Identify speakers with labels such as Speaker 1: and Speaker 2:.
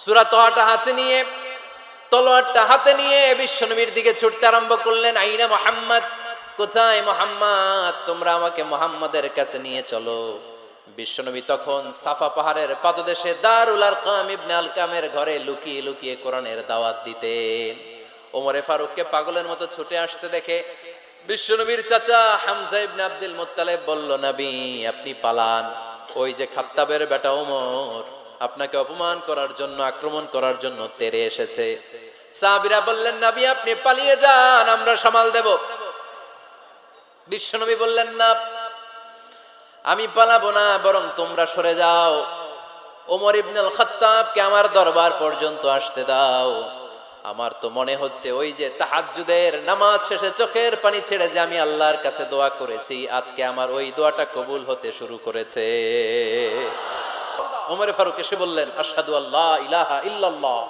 Speaker 1: সূরা তাহাটা হাতে নিয়ে, তলোয়ারটা হাতে নিয়ে বিশ্বনবীর দিকে ছুটতে আরম্ভ করলেন। আইনা মুহাম্মদ, কোথায় মুহাম্মদ? তোমরা আমাকে মুহাম্মাদের কাছে নিয়ে চলো। বিশ্বনবী তখন সাফা পাহাড়ের পাদদেশে দারুল আরকাম ইবনে আলকামের ঘরে লুকিয়ে লুকিয়ে কোরআনের দাওয়াত দিতেন। ওমরে ফারুককে পাগলের মতো ছুটে আসতে দেখে বিশ্বনবীর চাচা হামজা ইবনে আব্দুল মুত্তালিব বলল, নবী আপনি পালান, ওই যে খাত্তাবের বেটা ওমর আপনাকে অপমান করার জন্য, আক্রমণ করার জন্য তেরে এসেছে। সাহাবীরা বললেন, নবী আপনি পালিয়ে যান, আমরা সামাল দেব। বিশ্বনবী বললেন, না আমি পালাবো না, বরং তোমরা সরে যাও। ওমর ইবনে আল খাত্তাবকে আমার দরবার পর্যন্ত আসতে দাও। আমার তো মনে হচ্ছে ওই যে তাহাজ্জুদের নামাজ শেষে চোখের পানি ছেড়ে যে আমি আল্লাহর কাছে দোয়া করেছি, আজকে আমার ওই দোয়াটা কবুল হতে শুরু করেছে। ওমর ফারুক এসে বললেন, আশহাদু আল্লা ইলাহা ইল্লাল্লাহ।